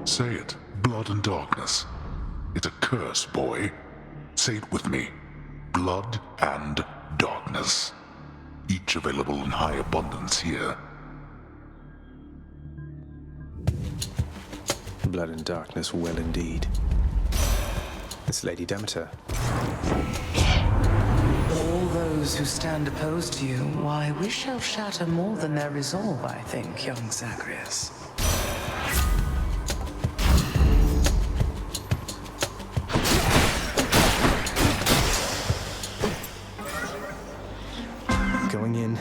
Say it. Blood and darkness. It's a curse, boy. Say it with me. Blood and darkness. Each available in high abundance here. Blood and darkness well indeed. It's Lady Demeter. All those who stand opposed to you, why, we shall shatter more than their resolve, I think, young Zagreus. Going in.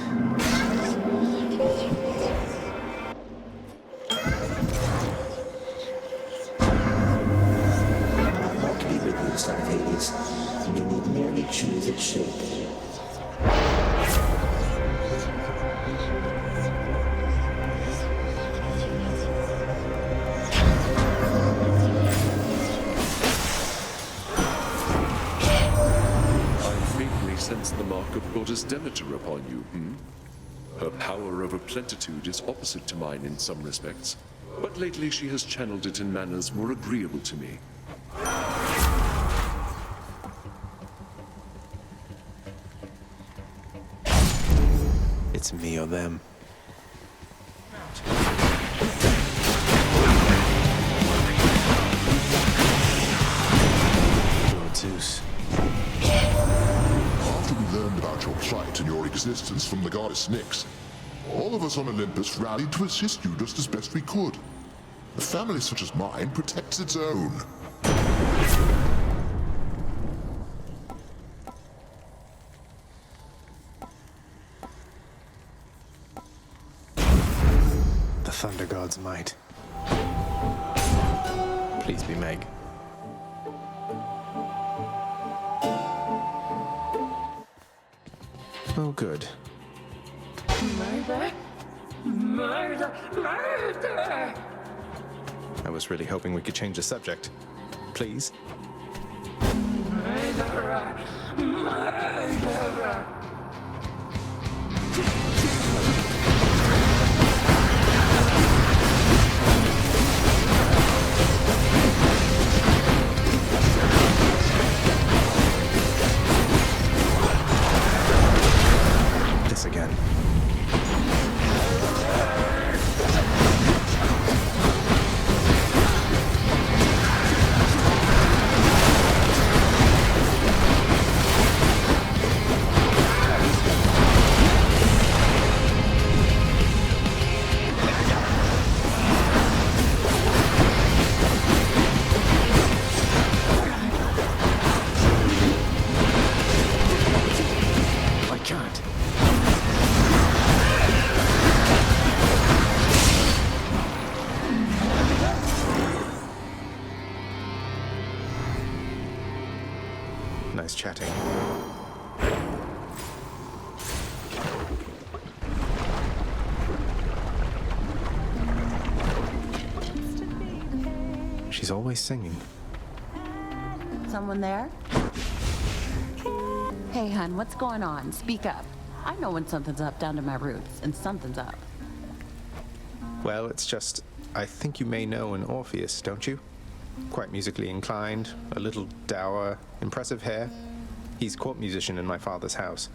Not to be reduced, Hades. You need merely choose its shape. Sense the mark of Goddess Demeter upon you, Her power over plenitude is opposite to mine in some respects, but lately she has channeled it in manners more agreeable to me. It's me or them. Lord Zeus. After we learned about your plight and your existence from the goddess Nyx, all of us on Olympus rallied to assist you just as best we could. A family such as mine protects its own. The Thunder God's might. Please be Meg. Oh, good. Murder! Murder! Murder! I was really hoping we could change the subject. Please? Murderer! Murderer! This again. I can't. Nice chatting. She's always singing. Someone there? Hey, hun, what's going on? Speak up. I know when something's up down to my roots, and something's up. Well, it's just, I think you may know an Orpheus, don't you? Quite musically inclined, a little dour, impressive hair. He's court musician in my father's house.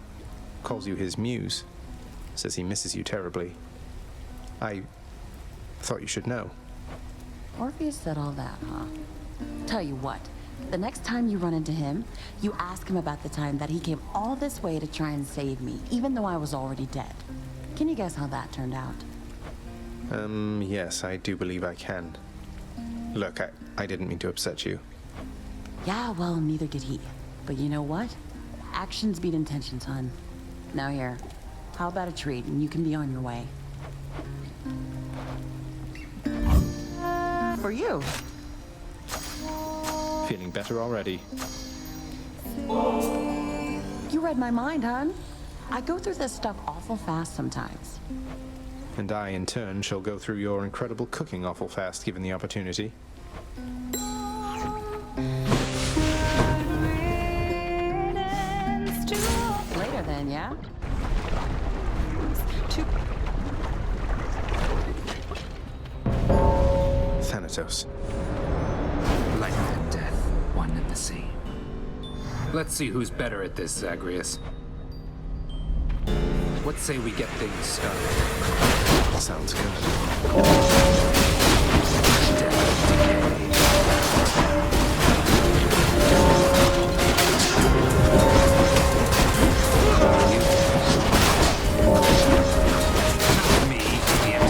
Calls you his muse. Says he misses you terribly. I thought you should know. Orpheus said all that, huh? Tell you what, the next time you run into him, you ask him about the time that he came all this way to try and save me, even though I was already dead. Can you guess how that turned out? Yes, I do believe I can. Look, I didn't mean to upset you. Yeah, well, neither did he. But you know what? Actions beat intentions, hun. Now here, how about a treat and you can be on your way? For you. Feeling better already. You read my mind, hun. I go through this stuff awful fast sometimes. And I, in turn, shall go through your incredible cooking awful fast, given the opportunity. Later then, yeah? Thanatos. Life and death, one and the same. Let's see who's better at this, Zagreus. What say we get things started? Sounds good. Death and decay. Not me, idiot.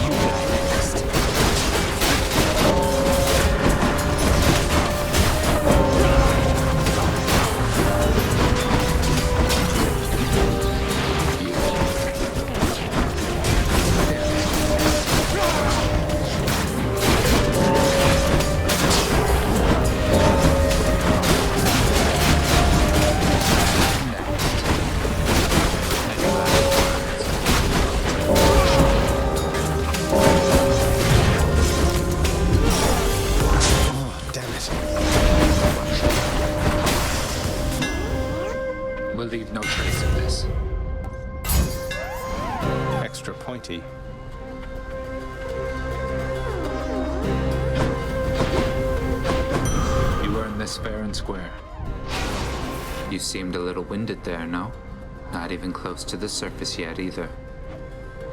You die next. Oh, damn it. We'll leave no trace of this. Extra pointy. You earned this fair and square. You seemed a little winded there, no? Not even close to the surface yet, either.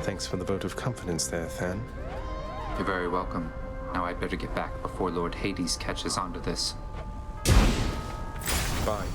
Thanks for the vote of confidence there, Than. You're very welcome. Now I'd better get back before Lord Hades catches on to this. Fine.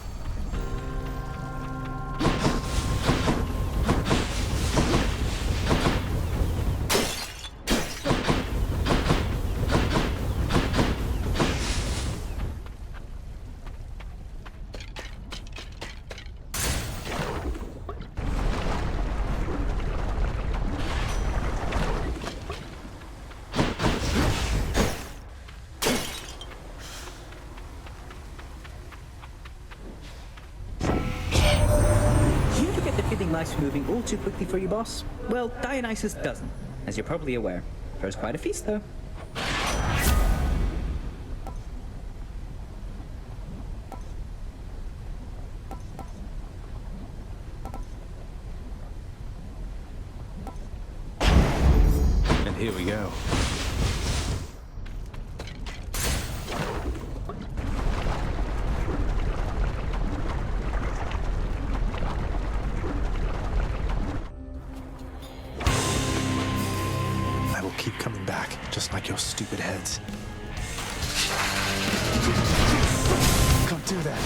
You ever get the feeling life's moving all too quickly for you, boss? Well, Dionysus doesn't, as you're probably aware. Throws quite a feast, though. And here we go. I will keep coming back, just like your stupid heads. Can't do that.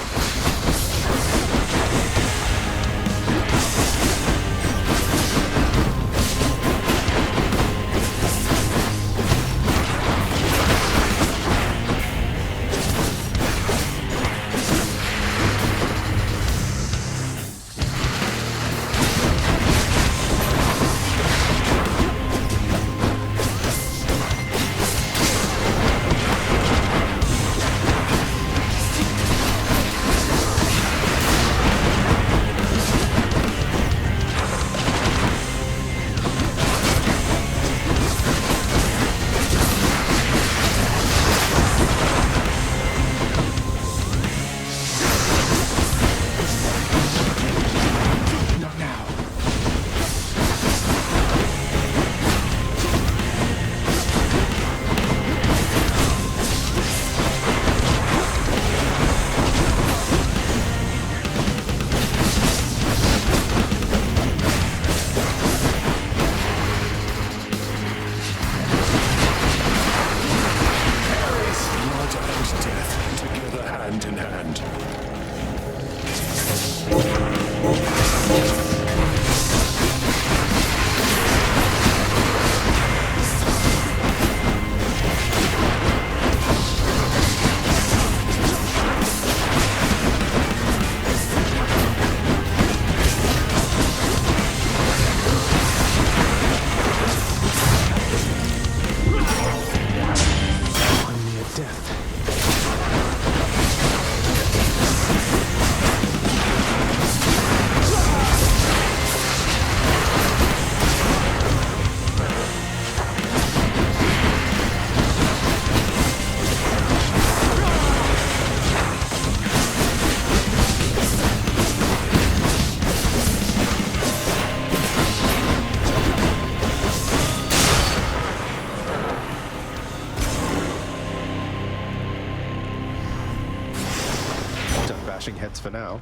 bashing heads for now.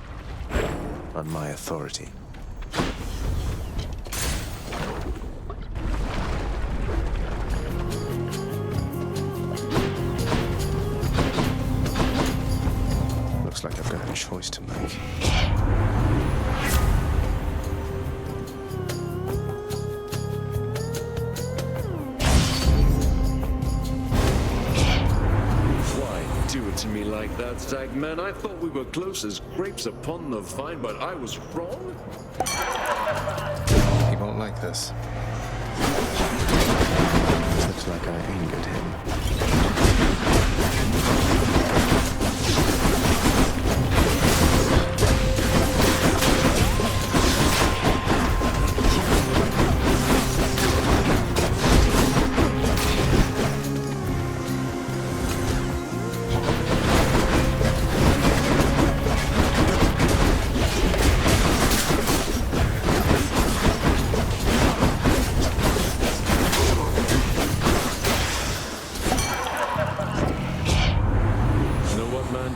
On my authority. Looks like I've got a choice to make. Do it to me like that, Stagman. I thought we were close as grapes upon the vine, but I was wrong? He won't like this. Looks like I angered him.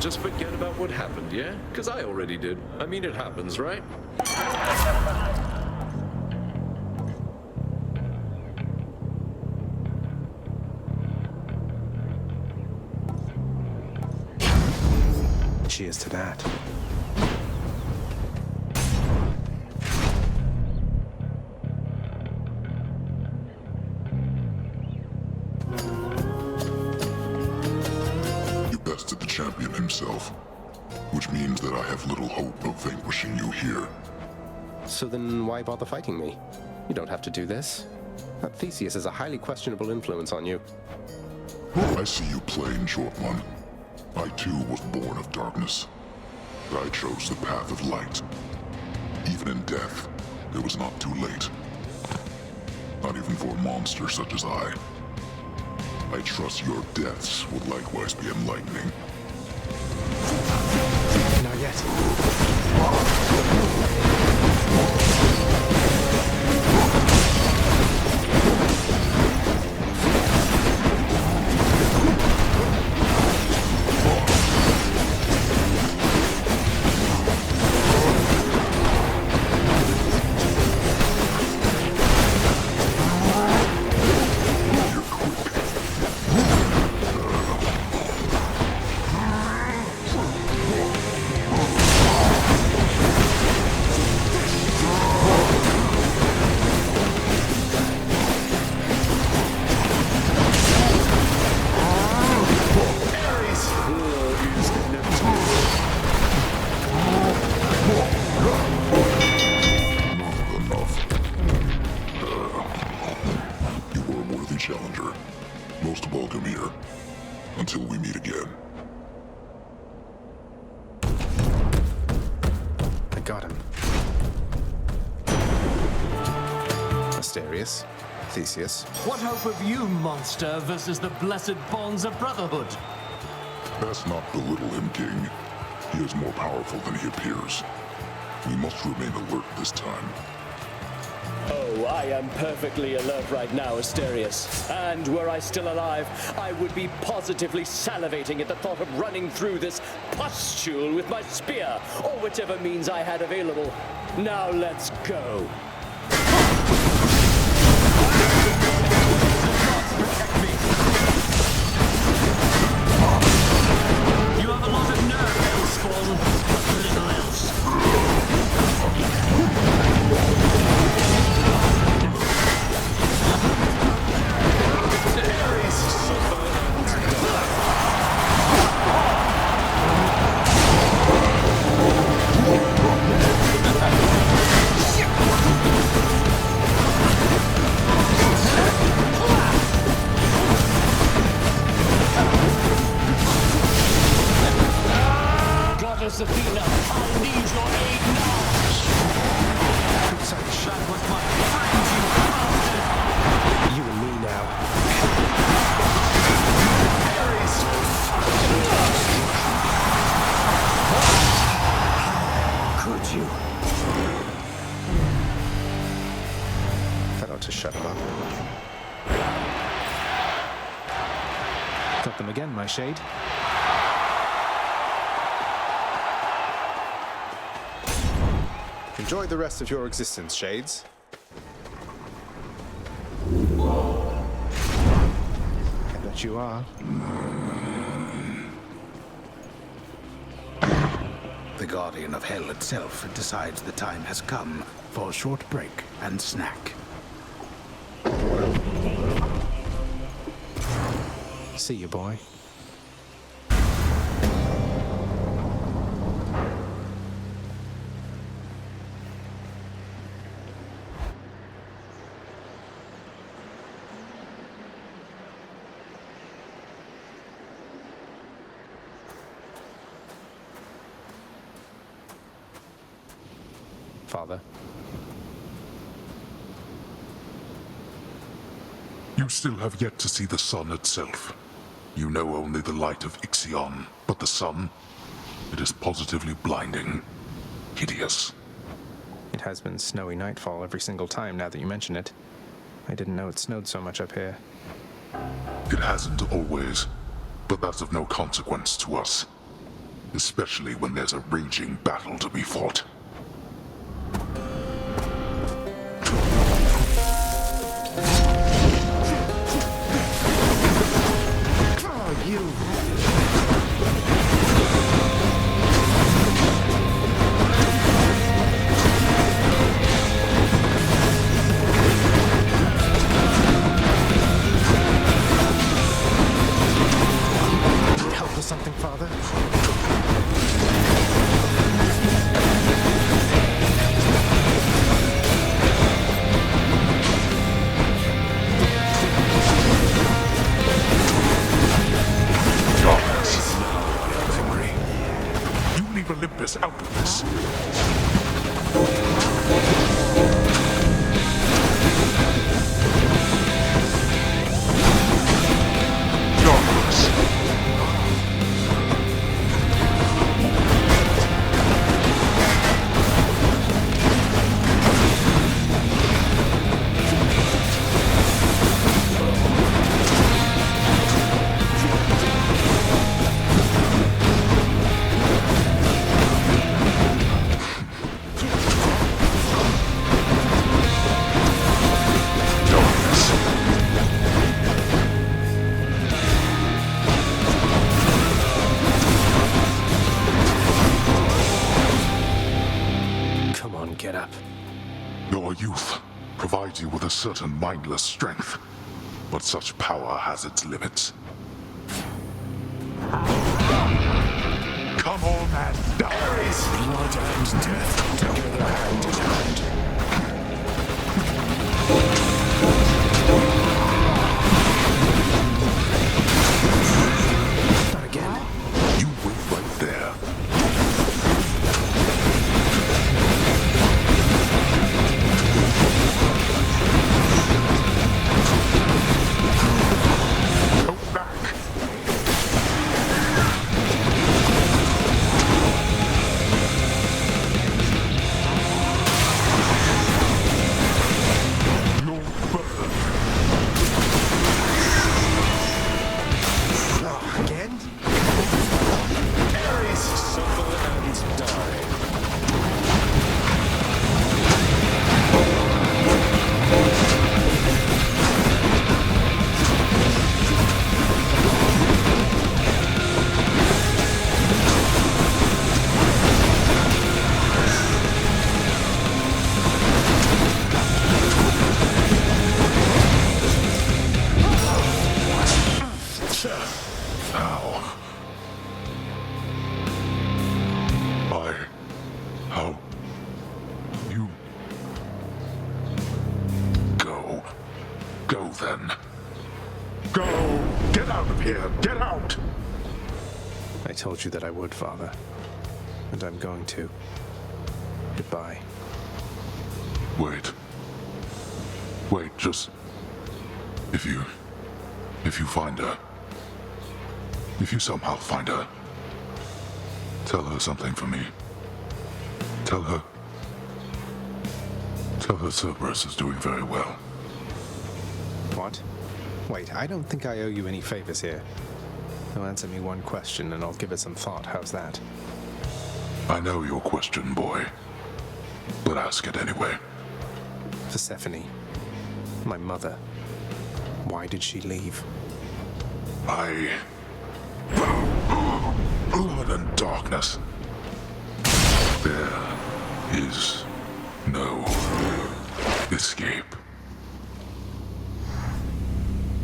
Just forget about what happened, yeah? Because I already did. I mean, it happens, right? Cheers to that. Bested the champion himself, which means that I have little hope of vanquishing you here. So then why bother fighting me? You don't have to do this. That Theseus has a highly questionable influence on you. I see you plain, short one. I too was born of darkness. I chose the path of light. Even in death, it was not too late. Not even for a monster such as I. I trust your deaths would likewise be enlightening. Not yet. Challenger. Most welcome here. Until we meet again. I got him. Asterius, Theseus. What hope have you, monster, versus the blessed bonds of brotherhood? Best not belittle him, King. He is more powerful than he appears. We must remain alert this time. Oh, I am perfectly alert right now, Asterius. And were I still alive, I would be positively salivating at the thought of running through this pustule with my spear, or whichever means I had available. Now let's go. You have a lot of nerve, Hellspawn, but little else. Goddess Athena, I need your aid now! That was my friend, you bastard! You and me now. Could you? That ought to shut him up. Got them again, my shade. Enjoy the rest of your existence, Shades. I bet you are. The Guardian of Hell itself decides the time has come for a short break and snack. See you, boy. Father. You still have yet to see the sun itself. You know only the light of Ixion, but the sun, it is positively blinding, hideous. It has been snowy nightfall every single time now that you mention it. I didn't know it snowed so much up here. It hasn't always, but that's of no consequence to us. Especially when there's a raging battle to be fought. Help with something, Father? You leave Olympus out of this. Come on, get up. Your youth provides you with a certain mindless strength, but such power has its limits. Come on and die! Blood and death together hand in hand. Not again. You wait right there. Go back. You'll burn. Again? Ares, suffer and die. Now. How? You... Go. Go then. Go! Get out of here! Get out! I told you that I would, Father. And I'm going to. Goodbye. Wait. Wait, just... If you find her... If you somehow find her... Tell her something for me. Tell her Cerberus is doing very well. What? Wait, I don't think I owe you any favors here. Now answer me one question and I'll give it some thought. How's that? I know your question, boy. but ask it anyway. Persephone, my mother. Why did she leave? Blood and darkness. There is no escape.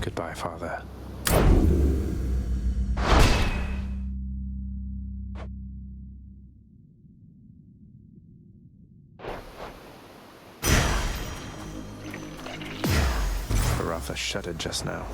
Goodbye, Father. Baratha shuddered just now.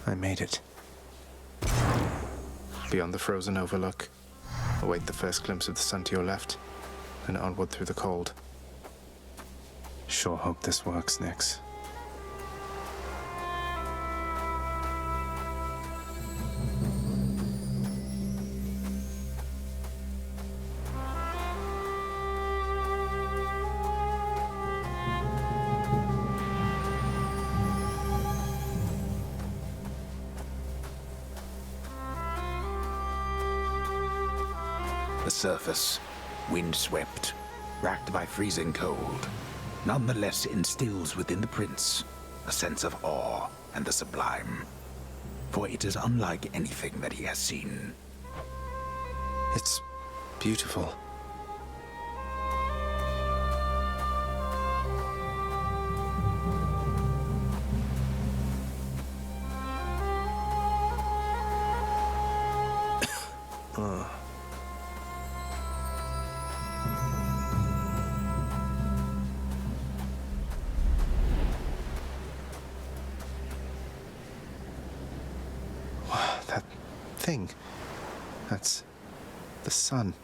I made it. Beyond the frozen overlook, await the first glimpse of the sun to your left, and onward through the cold. Sure hope this works, Nyx. The surface, windswept, racked by freezing cold, nonetheless instills within the prince a sense of awe and the sublime. For it is unlike anything that he has seen. It's beautiful. That thing. That's the sun.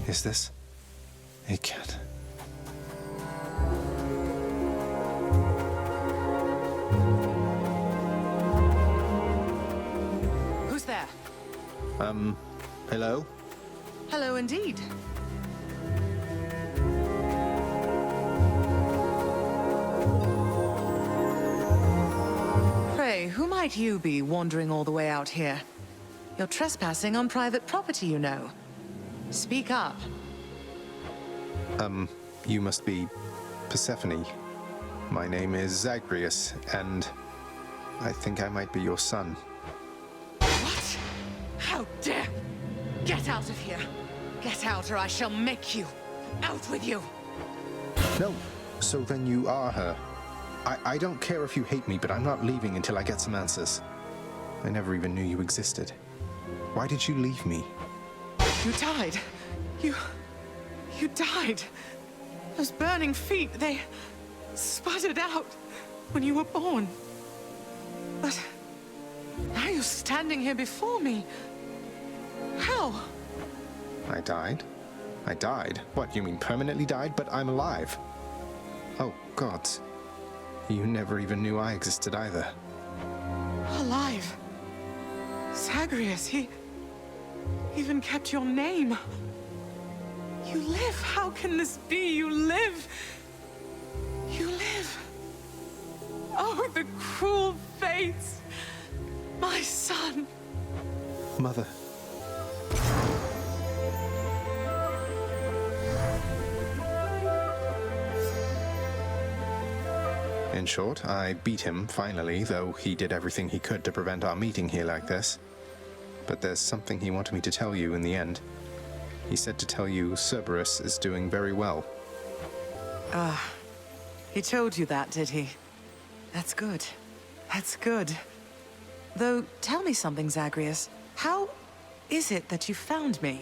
Is this a cat? Who's there? Hello? Hello indeed. Pray, who might you be wandering all the way out here? You're trespassing on private property, you know. Speak up. You must be Persephone. My name is Zagreus, and I think I might be your son. What? How dare! Get out of here! Get out or I shall make you! Out with you! No, so then you are her. I don't care if you hate me, but I'm not leaving until I get some answers. I never even knew you existed. Why did you leave me? You died. You died. Those burning feet, they sputtered out when you were born. But now you're standing here before me. How? I died? I died? What, you mean permanently died? But I'm alive. Oh, gods. You never even knew I existed either. Alive. Zagreus, he even kept your name. You live. How can this be? You live. You live. Oh, the cruel fates. My son. Mother. In short, I beat him, finally, though he did everything he could to prevent our meeting here like this. But there's something he wanted me to tell you in the end. He said to tell you Cerberus is doing very well. He told you that, did he? That's good. That's good. Though, tell me something, Zagreus. How is it that you found me?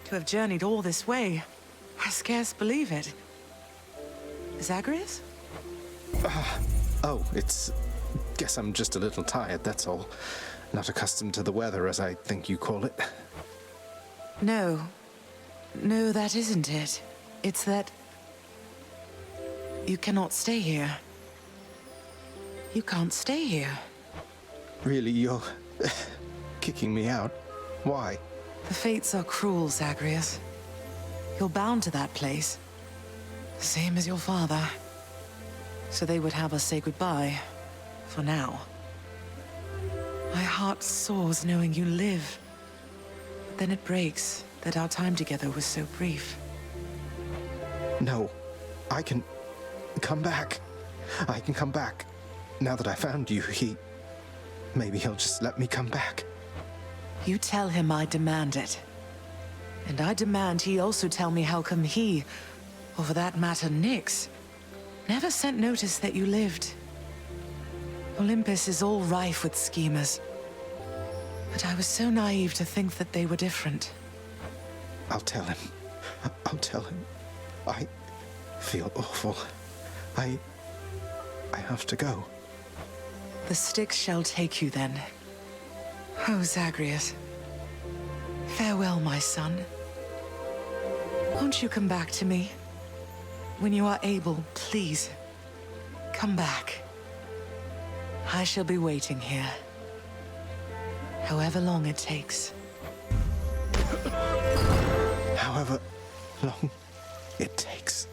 To have journeyed all this way, I scarce believe it. Zagreus? Oh, guess I'm just a little tired, that's all. Not accustomed to the weather, as I think you call it. No. No, that isn't it. It's that... you cannot stay here. You can't stay here. Really, you're kicking me out? Why? The fates are cruel, Zagreus. You're bound to that place. Same as your father. So they would have us say goodbye. For now. My heart soars knowing you live. But then it breaks that our time together was so brief. No. I can come back. I can come back. Now that I found you, maybe he'll just let me come back. You tell him I demand it. And I demand he also tell me how come he, or for that matter Nyx, never sent notice that you lived. Olympus is all rife with schemers. But I was so naive to think that they were different. I'll tell him. I'll tell him. I feel awful. I have to go. The Styx shall take you then. Oh, Zagreus. Farewell, my son. Won't you come back to me? When you are able, please. Come back. I shall be waiting here. However long it takes. However long it takes.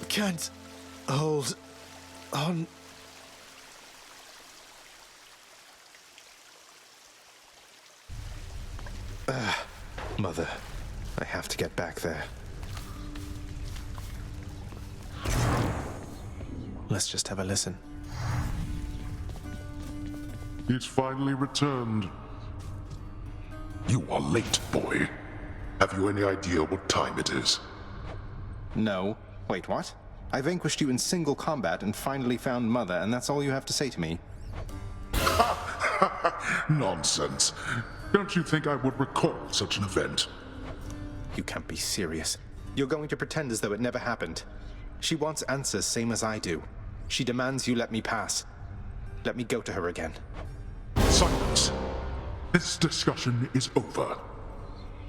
Can't hold on. Mother, I have to get back there. Let's just have a listen. He's finally returned. You are late, boy. Have you any idea what time it is? No. Wait, what? I vanquished you in single combat and finally found Mother, and that's all you have to say to me? Nonsense. Don't you think I would recall such an event? You can't be serious. You're going to pretend as though it never happened. She wants answers same as I do. She demands you let me pass. Let me go to her again. Silence. This discussion is over.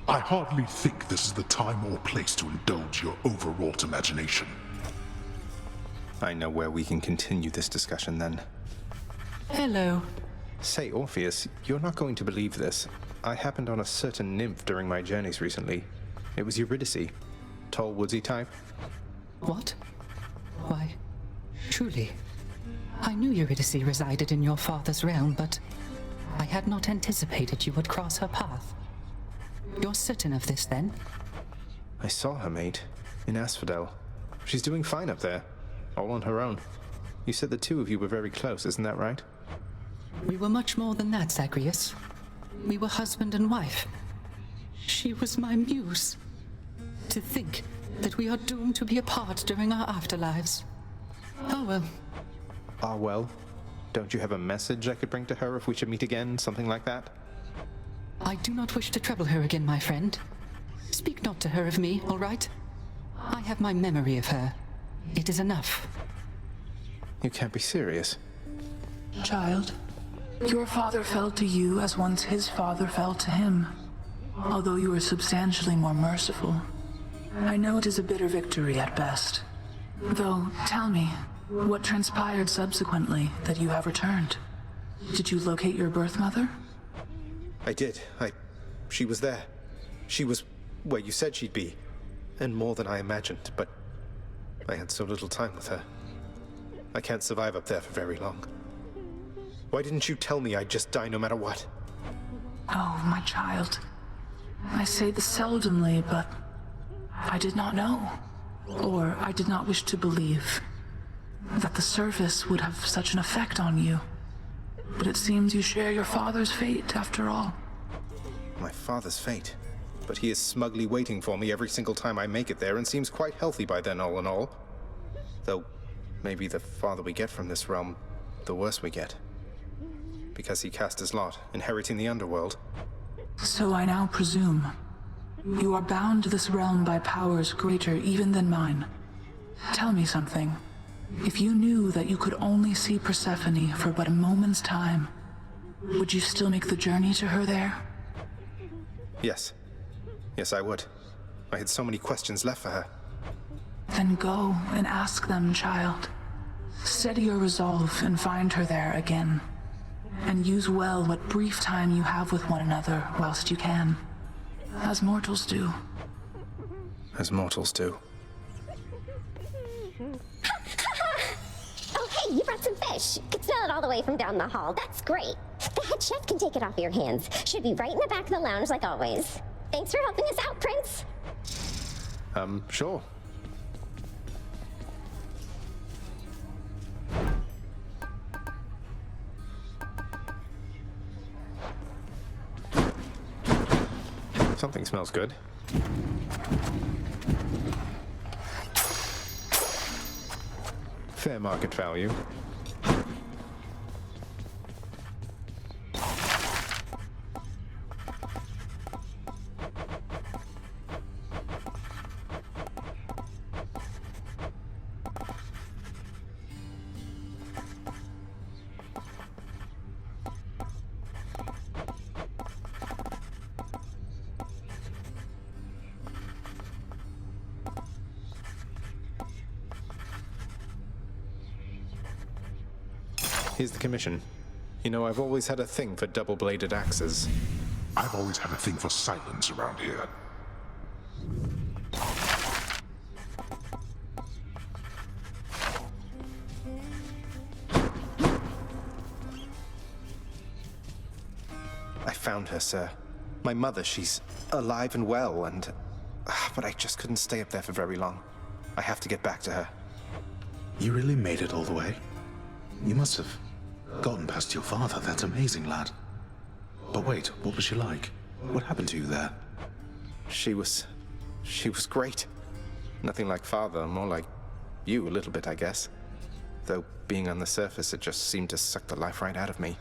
I hardly think this is the time or place to indulge your overwrought imagination. I know where we can continue this discussion then. Hello. Say, Orpheus, you're not going to believe this. I happened on a certain nymph during my journeys recently. It was Eurydice. Tall, woodsy type. What? Why, truly. I knew Eurydice resided in your father's realm, but I had not anticipated you would cross her path. You're certain of this, then? I saw her, mate, in Asphodel. She's doing fine up there, all on her own. You said the two of you were very close, isn't that right? We were much more than that, Zagreus. We were husband and wife. She was my muse. To think that we are doomed to be apart during our afterlives. Oh well. Ah well. Don't you have a message I could bring to her if we should meet again, something like that? I do not wish to trouble her again, my friend. Speak not to her of me, all right? I have my memory of her. It is enough. You can't be serious. Child, your father fell to you as once his father fell to him, although you were substantially more merciful. I know it is a bitter victory at best. Though, tell me, what transpired subsequently that you have returned? Did you locate your birth mother? I did. She was there. She was where you said she'd be. And more than I imagined, but I had so little time with her. I can't survive up there for very long. Why didn't you tell me I'd just die no matter what? Oh, my child. I say this seldomly, but I did not know. Or I did not wish to believe that the surface would have such an effect on you. But it seems you share your father's fate, after all. My father's fate? But he is smugly waiting for me every single time I make it there and seems quite healthy by then, all in all. Though, maybe the farther we get from this realm, the worse we get. Because he cast his lot, inheriting the underworld. So I now presume you are bound to this realm by powers greater even than mine. Tell me something. If you knew that you could only see Persephone for but a moment's time, would you still make the journey to her there? Yes. Yes, I would. I had so many questions left for her. Then go and ask them, child. Steady your resolve and find her there again. And use well what brief time you have with one another whilst you can. As mortals do. As mortals do. Oh, hey, you brought some fish. Could smell it all the way from down the hall. That's great. The head chef can take it off your hands. Should be right in the back of the lounge like always. Thanks for helping us out, Prince. Sure. Something smells good. Fair market value. Here's the commission. You know, I've always had a thing for double-bladed axes. I've always had a thing for silence around here. I found her, sir. My mother, she's alive and well, and... but I just couldn't stay up there for very long. I have to get back to her. You really made it all the way? You must have gotten past your father. That's amazing, lad. But wait, what was she like? What happened to you there? She was great. Nothing like father, more like you a little bit, I guess. Though being on the surface, it just seemed to suck the life right out of me.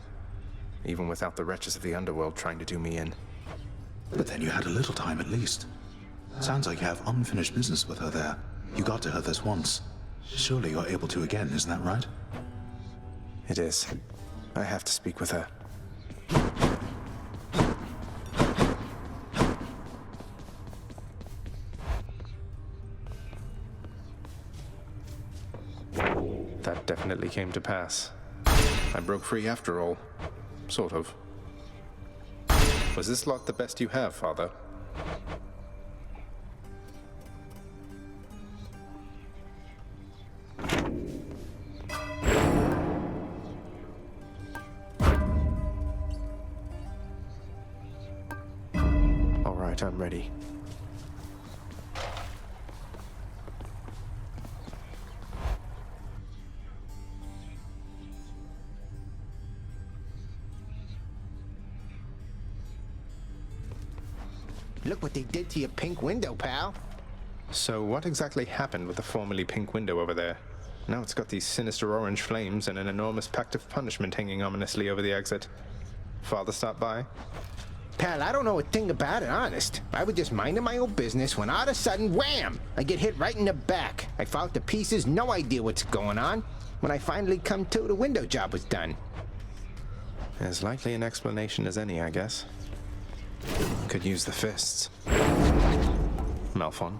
Even without the wretches of the underworld trying to do me in. But then you had a little time at least. Sounds like you have unfinished business with her there. You got to her this once. Surely you're able to again, isn't that right? It is. I have to speak with her. That definitely came to pass. I broke free after all. Sort of. Was this lot the best you have, Father? All right, I'm ready. Look what they did to your pink window, pal. So what exactly happened with the formerly pink window over there? Now it's got these sinister orange flames and an enormous pact of punishment hanging ominously over the exit. Father stopped by? Pal, I don't know a thing about it, honest. I was just minding my own business when all of a sudden, wham! I get hit right in the back. I fall to pieces, no idea what's going on. When I finally come to, the window job was done. As likely an explanation as any, I guess. Could use the fists. Malphon.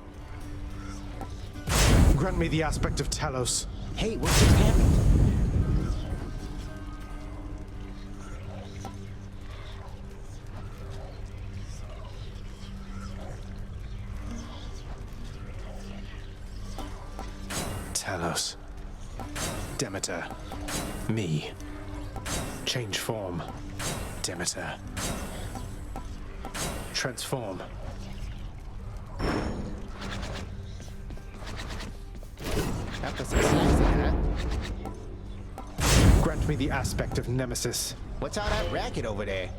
Grant me the aspect of Talos. Hey, what just happened? Talos. Demeter. Me. Change form. Demeter. Transform. That was exciting, huh? Grant me the aspect of Nemesis. What's all that racket over there?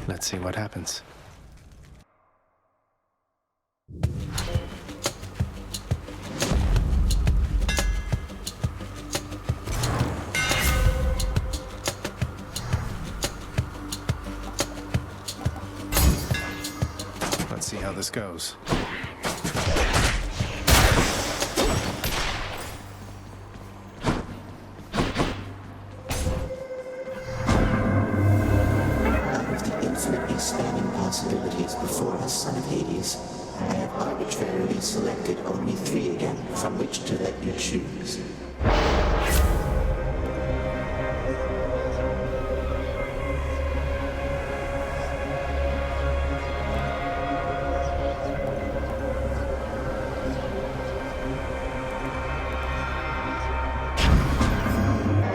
Let's see what happens. this goes. With the infinitely spanning possibilities before us, son of Hades, I have arbitrarily selected only 3 again from which to let you choose.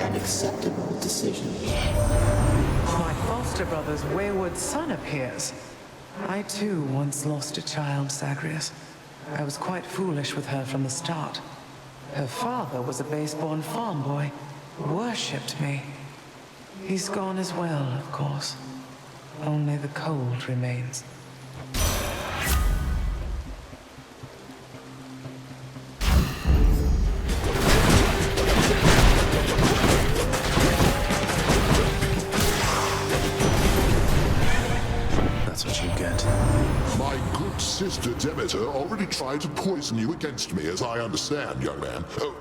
An acceptable decision. My foster brother's wayward son appears. I too once lost a child, Zagreus. I was quite foolish with her from the start. Her father was a base-born farm boy, worshipped me. He's gone as well, of course. Only the cold remains. That's what you get. My good sister Demeter already tried to poison you against me, as I understand, young man. Oh,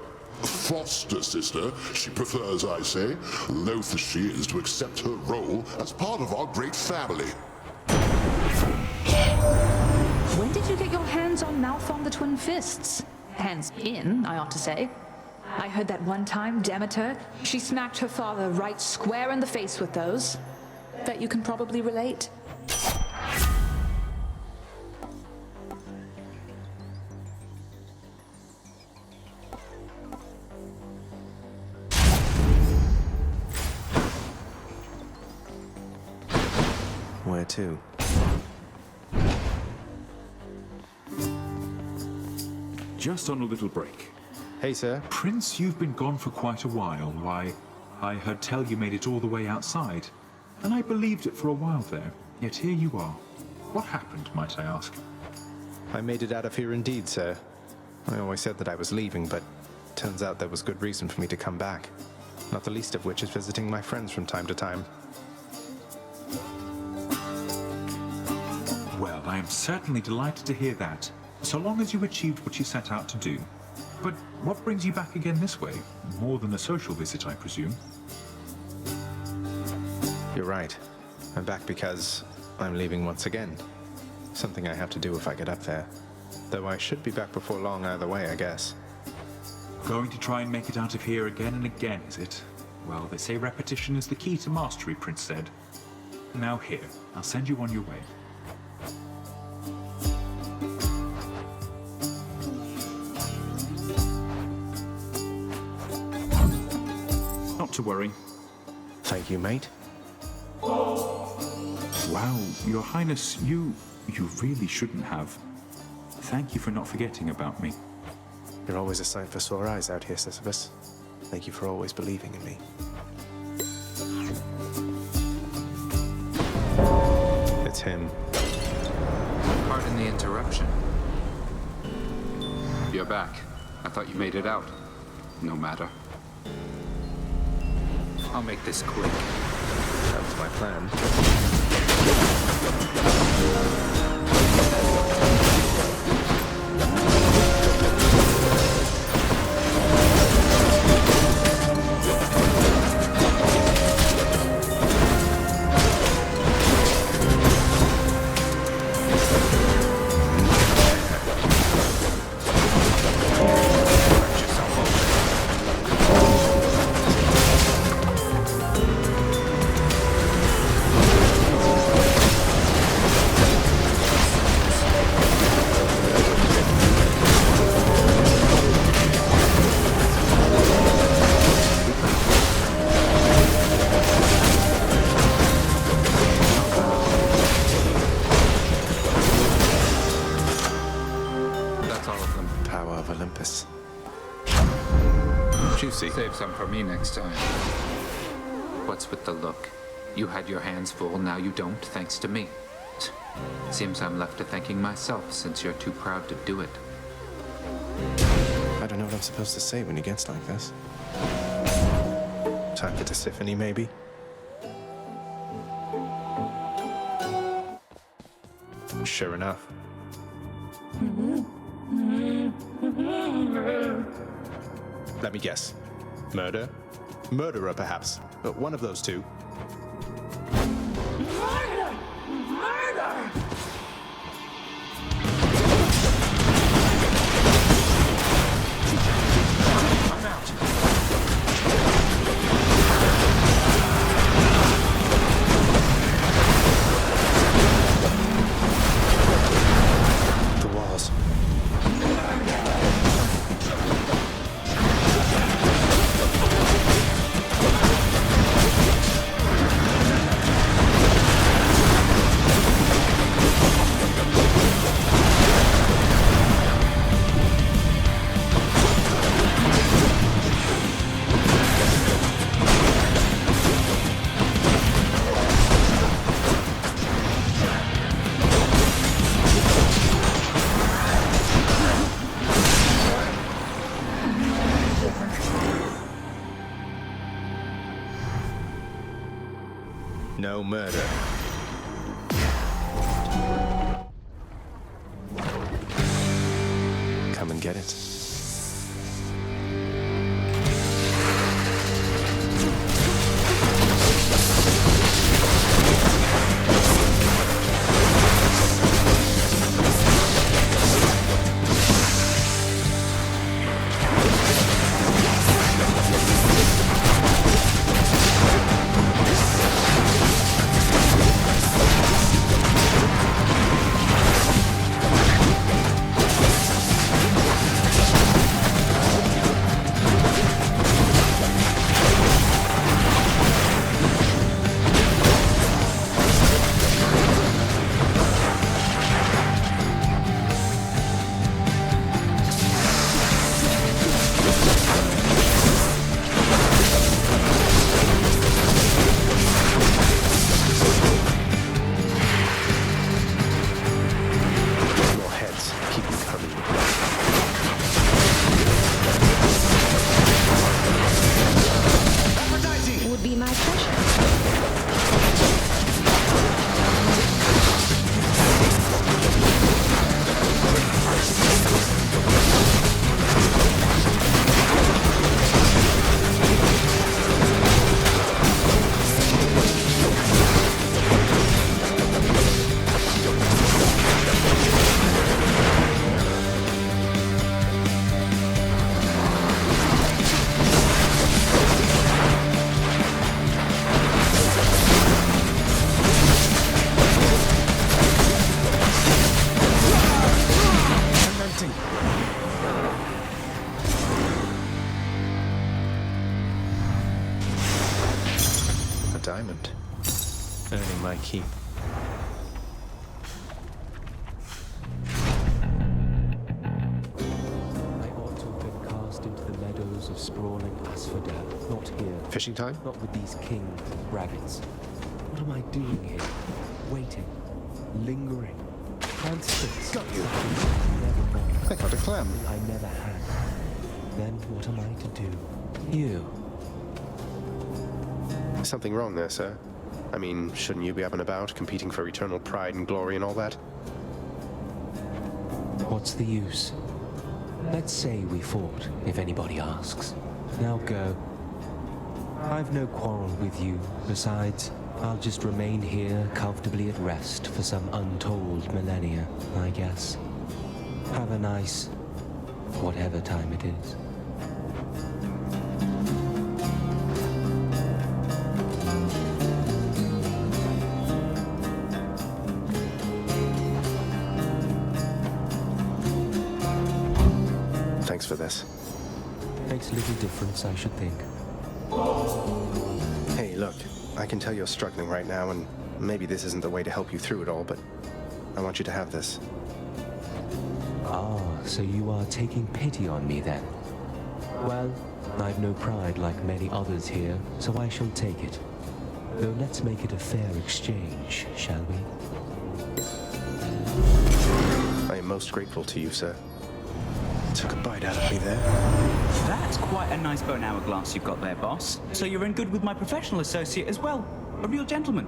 foster sister, she prefers, I say, loath as she is to accept her role as part of our great family. When did you get your hands on Malphon the Twin Fists? Hands in, I ought to say. I heard that one time Demeter, she smacked her father right square in the face with those. Bet you can probably relate. Where to? Just on a little break. Hey, sir. Prince, you've been gone for quite a while. Why, I heard tell you made it all the way outside. And I believed it for a while there. Yet here you are. What happened, might I ask? I made it out of here indeed, sir. I always said that I was leaving, but turns out there was good reason for me to come back. Not the least of which is visiting my friends from time to time. Well, I am certainly delighted to hear that, so long as you achieved what you set out to do. But what brings you back again this way? More than a social visit, I presume. You're right. I'm back because I'm leaving once again. Something I have to do if I get up there. Though I should be back before long either way, I guess. Going to try and make it out of here again and again, is it? Well, they say repetition is the key to mastery, Prince said. Now here, I'll send you on your way. Not to worry. Thank you, mate. Wow, Your Highness, you really shouldn't have. Thank you for not forgetting about me. You're always a sight for sore eyes out here, Sisyphus. Thank you for always believing in me. It's him. Pardon the interruption. You're back. I thought you made it out. No matter. I'll make this quick. That was my plan. Save some for me next time. What's with the look? You had your hands full, now you don't, thanks to me. Seems I'm left to thanking myself, since you're too proud to do it. I don't know what I'm supposed to say when he gets like this. Time for Tisiphone, maybe? Sure enough, Let me guess. Murder? Murderer, perhaps. One of those two. Murder! Murder! I'm out. The walls. No murder. Come and get it. Diamond. Earning my keep. I ought to have been cast into the meadows of sprawling asphodel, not here. Fishing time? Not with these kings and braggets. What am I doing here? Waiting. Lingering. Constance. Got you. Never more. I got a clam. I never had. Then what am I to do? You. Something wrong there, sir? I mean, shouldn't you be up and about, competing for eternal pride and glory and all that? What's the use? Let's say we fought, if anybody asks. Now go. I've no quarrel with you. Besides, I'll just remain here comfortably at rest for some untold millennia, I guess. Have a nice... whatever time it is. Thanks for this. Makes little difference, I should think. Hey, look, I can tell you're struggling right now, and maybe this isn't the way to help you through it all, but I want you to have this. Ah, so you are taking pity on me then? Well, I've no pride like many others here, so I shall take it. Though let's make it a fair exchange, shall we? I am most grateful to you, sir. Took a bite out of me there. That's quite a nice bone hourglass you've got there, boss. So you're in good with my professional associate as well. A real gentleman.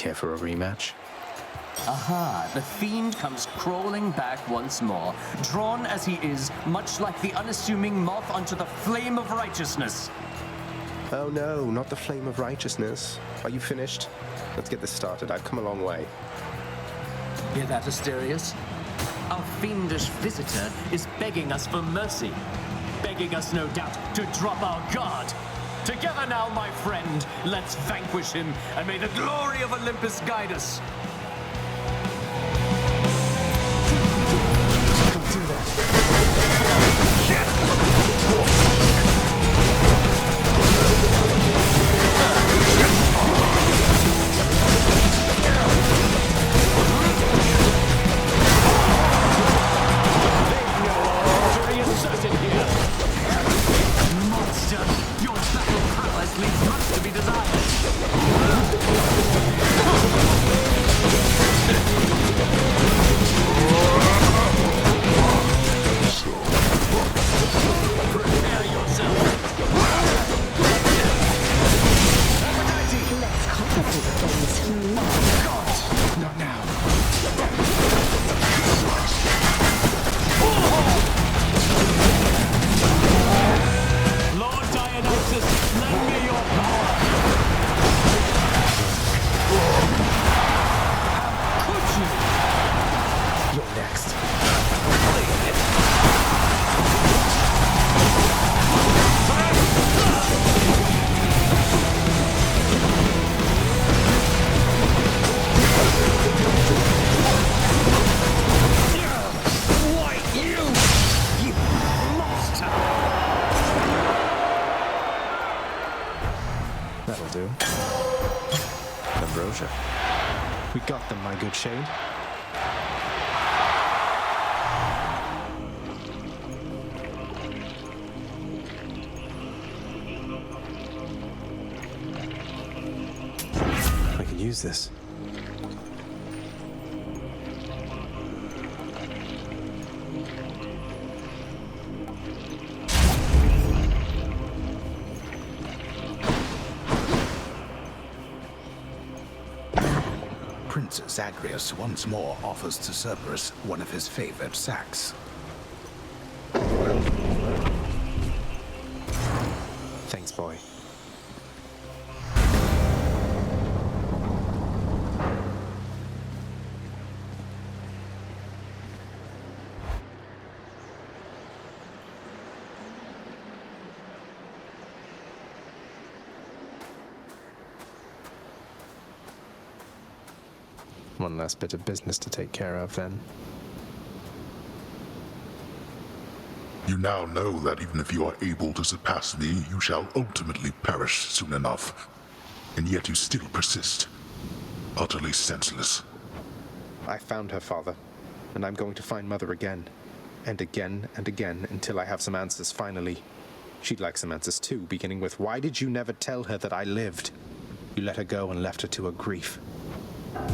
care for a rematch. Aha, the fiend comes crawling back once more, drawn as he is, much like the unassuming moth onto the flame of righteousness. Oh no, not the flame of righteousness. Are you finished? Let's get this started. I've come a long way. Hear that, Asterius? Our fiendish visitor is begging us for mercy. Begging us, no doubt, to drop our guard. Together now, my friend, let's vanquish him, and may the glory of Olympus guide us. That'll do. Ambrosia. We got them, my good Shade. I can use this. Prince Zagreus once more offers to Cerberus one of his favorite sacks. Thanks, boy. One last bit of business to take care of, then. You now know that even if you are able to surpass me, you shall ultimately perish soon enough. And yet you still persist. Utterly senseless. I found her, Father, and I'm going to find Mother again. And again and again until I have some answers finally. She'd like some answers too, beginning with, why did you never tell her that I lived? You let her go and left her to her grief.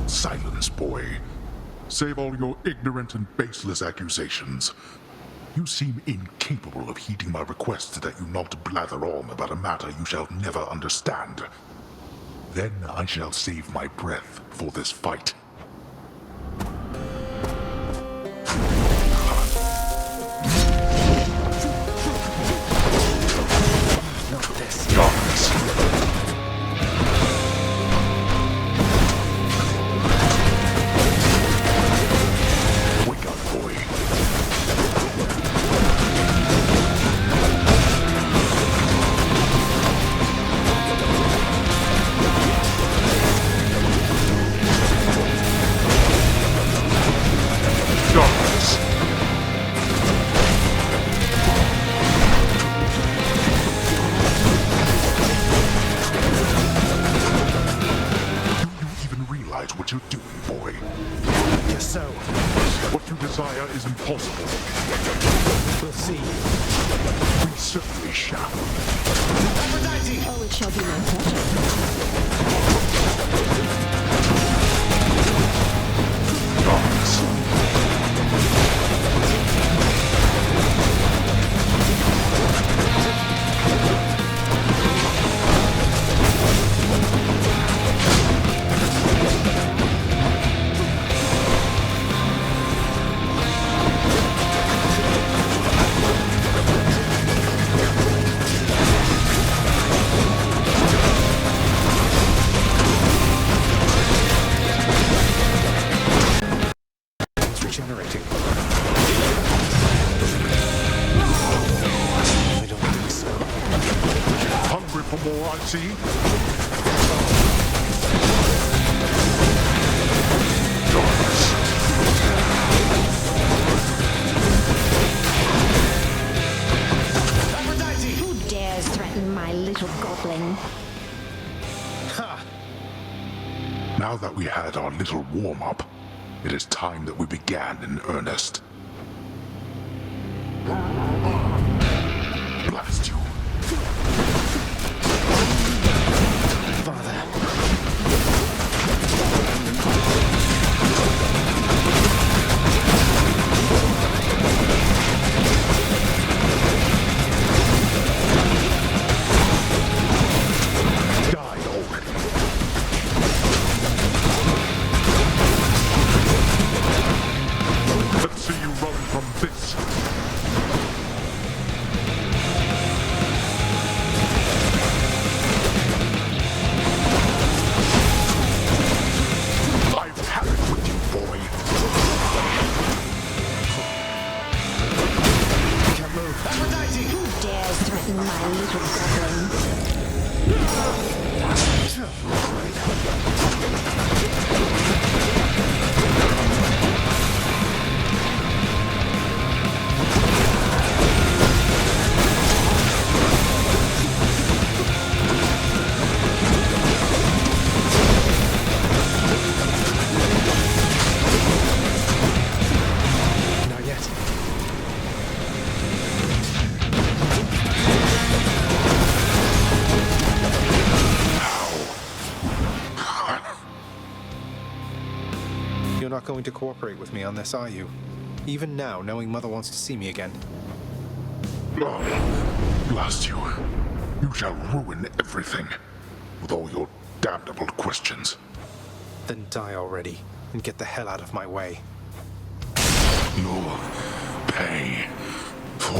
Silence, boy. Save all your ignorant and baseless accusations. You seem incapable of heeding my request that you not blather on about a matter you shall never understand. Then I shall save my breath for this fight. Not this. Darkness. What you're doing, boy. Guess so. What you desire is impossible. We'll see. We certainly shall. Oh, it shall be my pleasure. Now that we had our little warm-up, it is time that we began in earnest. Blast you. Let's see you run from this. I've had it with you, boy. Can't move. Aphrodite! Who dares threaten my little goblin? Not yet. You're not going to cooperate with me on this, are you? Even now, knowing Mother wants to see me again. Blast you. You shall ruin everything with all your damnable questions. Then die already, and get the hell out of my way. You'll pay for...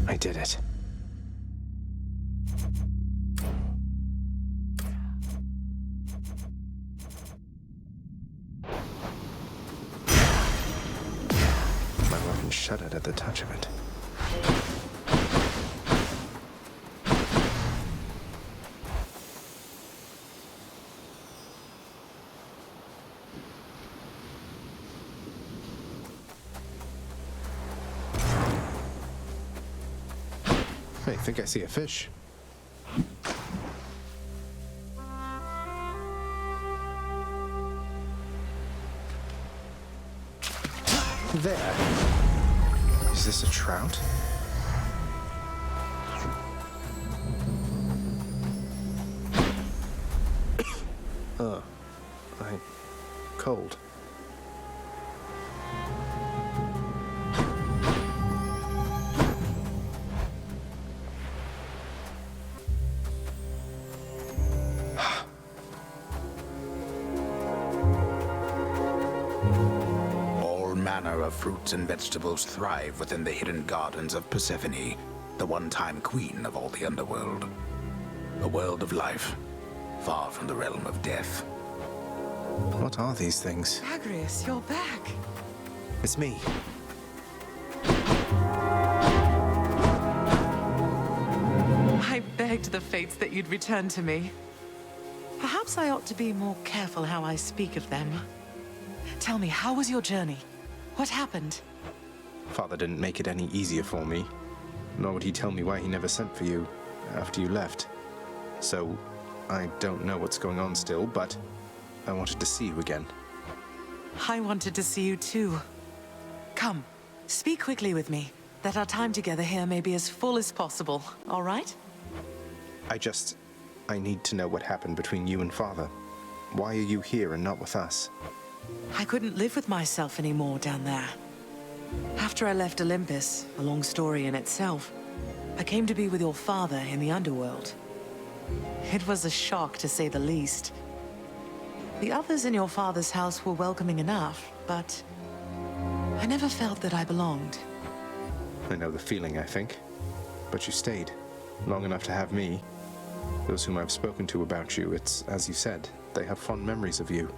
I did it. My weapon shuddered at the touch of it. I think I see a fish. There. Is this a trout? I'm cold. Of fruits and vegetables thrive within the hidden gardens of Persephone, the one-time queen of all the underworld. A world of life, far from the realm of death. What are these things? Agrius, you're back. It's me. I begged the fates that you'd return to me. Perhaps I ought to be more careful how I speak of them. Tell me, how was your journey? What happened? Father didn't make it any easier for me, nor would he tell me why he never sent for you after you left. So, I don't know what's going on still, but I wanted to see you again. I wanted to see you too. Come, speak quickly with me, that our time together here may be as full as possible, all right? I need to know what happened between you and Father. Why are you here and not with us? I couldn't live with myself anymore down there. After I left Olympus, a long story in itself, I came to be with your father in the underworld. It was a shock, to say the least. The others in your father's house were welcoming enough, but I never felt that I belonged. I know the feeling, I think. But you stayed, long enough to have me. Those whom I've spoken to about you, it's as you said, they have fond memories of you.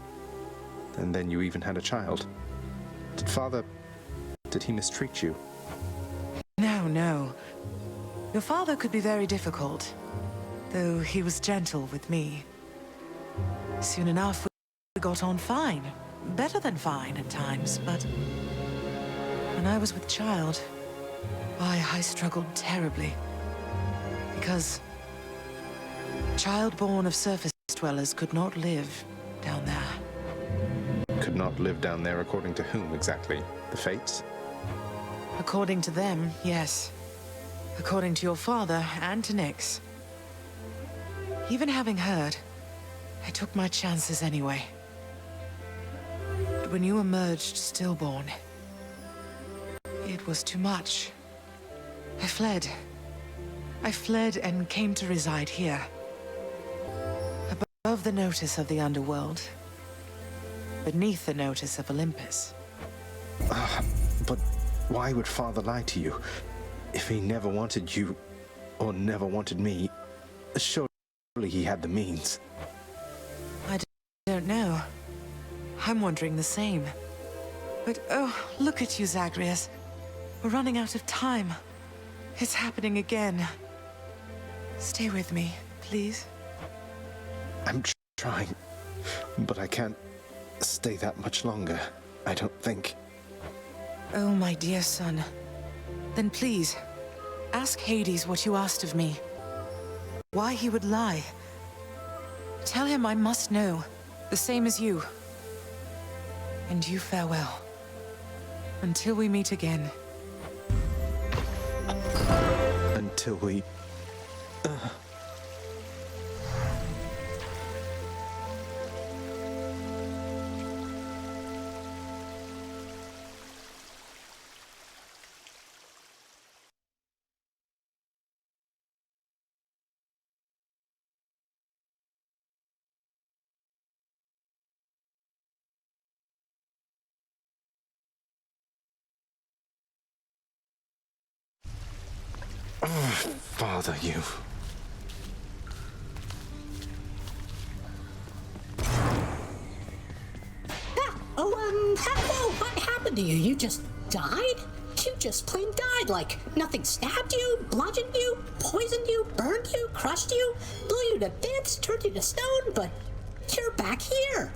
And then you even had a child. Did he mistreat you? No. Your father could be very difficult, though he was gentle with me. Soon enough, we got on fine. Better than fine at times, but when I was with child, I struggled terribly. Because a child born of surface dwellers could not live down there. Could not live down there according to whom exactly? The Fates? According to them, yes. According to your father and to Nyx. Even having heard, I took my chances anyway. But when you emerged stillborn, it was too much. I fled. I fled and came to reside here. Above the notice of the underworld. Beneath the notice of Olympus. But why would Father lie to you? If he never wanted you, or never wanted me, surely he had the means. I don't know. I'm wondering the same. But oh, look at you, Zagreus. We're running out of time. It's happening again. Stay with me, please. I'm trying, but I can't stay that much longer, I don't think. Oh, my dear son. Then please, ask Hades what you asked of me. Why he would lie. Tell him I must know, the same as you. And you farewell. Until we meet again. Until we... Father, you... Hello, what happened to you? You just died? You just plain died, like nothing stabbed you, bludgeoned you, poisoned you, burned you, crushed you, blew you to bits, turned you to stone, but you're back here.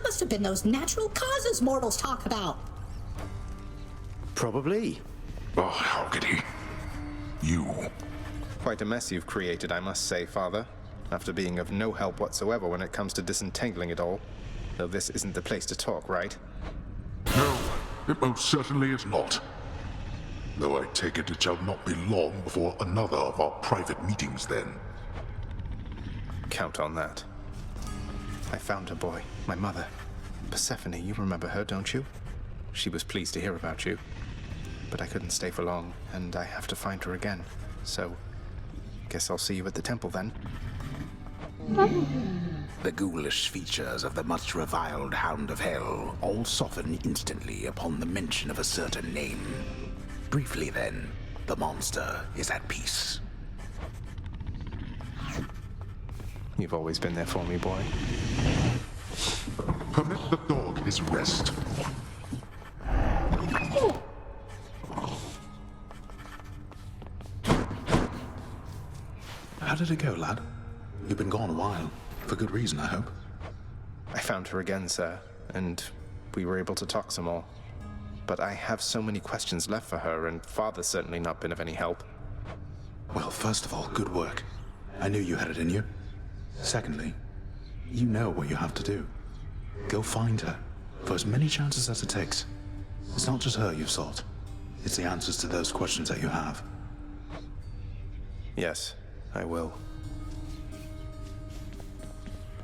Must have been those natural causes mortals talk about. Probably. Oh, how could he? You. Quite a mess you've created, I must say, Father. After being of no help whatsoever when it comes to disentangling it all. Though this isn't the place to talk, right? No, it most certainly is not. Though I take it shall not be long before another of our private meetings then. Count on that. I found her boy, my mother. Persephone, you remember her, don't you? She was pleased to hear about you. But I couldn't stay for long, and I have to find her again. So, guess I'll see you at the temple then. The ghoulish features of the much reviled Hound of Hell all soften instantly upon the mention of a certain name. Briefly then, the monster is at peace. You've always been there for me, boy. Permit the dog his rest. How did it go, lad? You've been gone a while. For good reason, I hope. I found her again, sir, and we were able to talk some more. But I have so many questions left for her, and Father's certainly not been of any help. Well, first of all, good work. I knew you had it in you. Secondly, you know what you have to do. Go find her, for as many chances as it takes. It's not just her you've sought. It's the answers to those questions that you have. Yes, I will.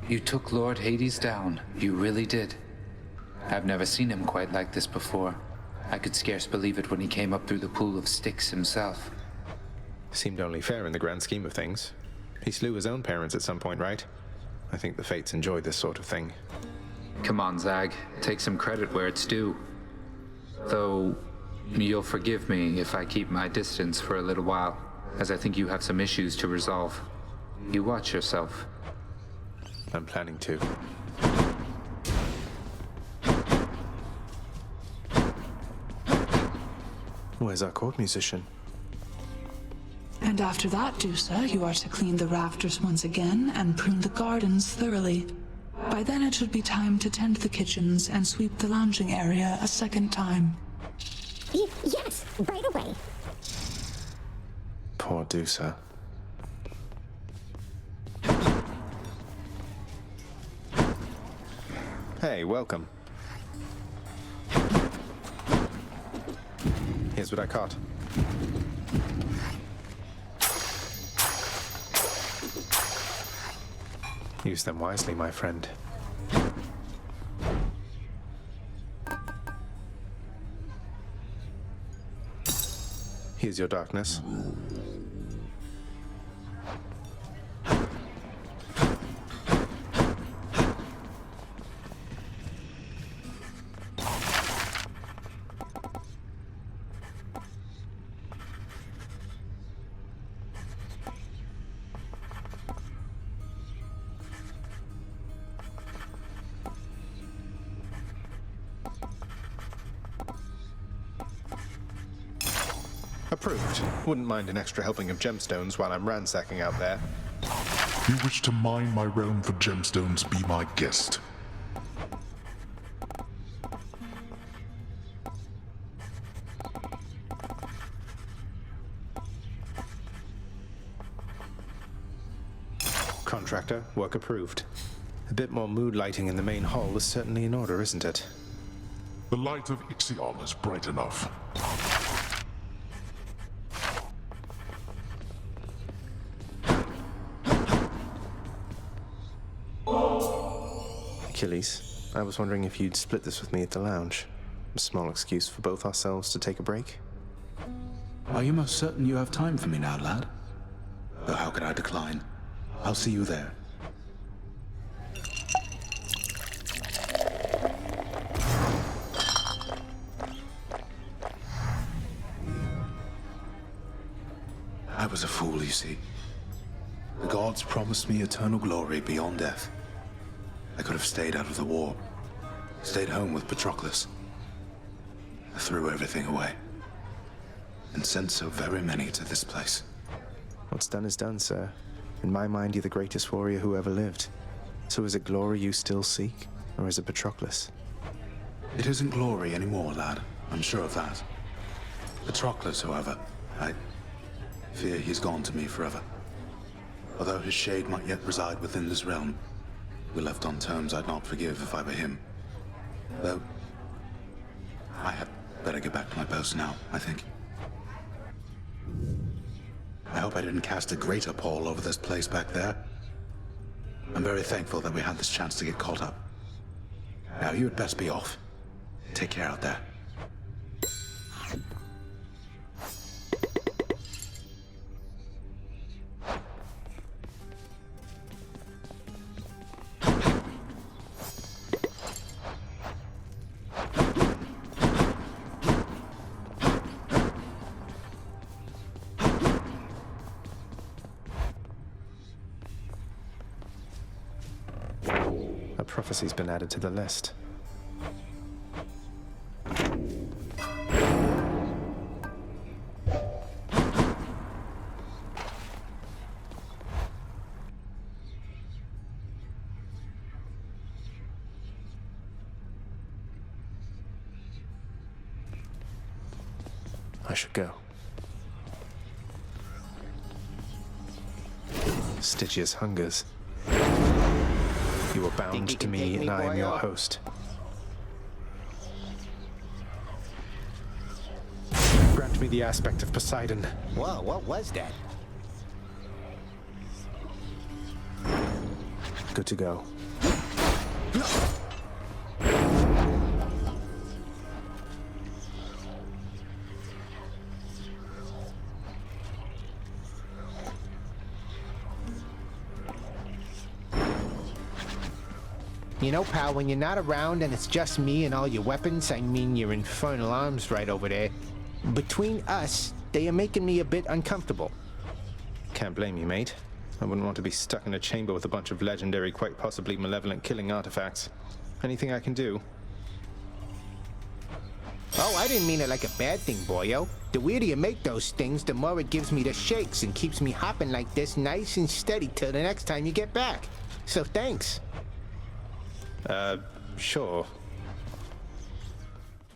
You took Lord Hades down. You really did. I've never seen him quite like this before. I could scarce believe it when he came up through the pool of Styx himself. Seemed only fair in the grand scheme of things. He slew his own parents at some point, right? I think the Fates enjoy this sort of thing. Come on, Zag. Take some credit where it's due. Though, you'll forgive me if I keep my distance for a little while, as I think you have some issues to resolve. You watch yourself. I'm planning to. Where's our court musician? And after that, Dusa, you are to clean the rafters once again and prune the gardens thoroughly. By then it should be time to tend the kitchens and sweep the lounging area a second time. Yes, right away. Poor Dusa. Hey, welcome. Here's what I caught. Use them wisely, my friend. Here's your darkness. Approved. Wouldn't mind an extra helping of gemstones while I'm ransacking out there. You wish to mine my realm for gemstones, be my guest. Contractor, work approved. A bit more mood lighting in the main hall is certainly in order, isn't it? The light of Ixion is bright enough. Achilles, I was wondering if you'd split this with me at the lounge. A small excuse for both ourselves to take a break. Are you most certain you have time for me now, lad? Though how could I decline? I'll see you there. I was a fool, you see. The gods promised me eternal glory beyond death. I could have stayed out of the war, stayed home with Patroclus. I threw everything away, and sent so very many to this place. What's done is done, sir. In my mind, you're the greatest warrior who ever lived. So is it glory you still seek, or is it Patroclus? It isn't glory anymore, lad. I'm sure of that. Patroclus, however, I fear he's gone to me forever. Although his shade might yet reside within this realm, we left on terms I'd not forgive if I were him. Though, I had better get back to my post now, I think. I hope I didn't cast a greater pall over this place back there. I'm very thankful that we had this chance to get caught up. Now you had best be off. Take care out there. A prophecy's been added to the list. I should go. Stygius hungers. You are bound to me, and I am your host. Grant me the aspect of Poseidon. Whoa, what was that? Good to go. You know, pal, when you're not around and it's just me and all your weapons, I mean your infernal arms right over there, between us, they are making me a bit uncomfortable. Can't blame you, mate. I wouldn't want to be stuck in a chamber with a bunch of legendary, quite possibly malevolent killing artifacts. Anything I can do? Oh, I didn't mean it like a bad thing, boyo. The weirder you make those things, the more it gives me the shakes and keeps me hopping like this nice and steady till the next time you get back. So thanks. Sure,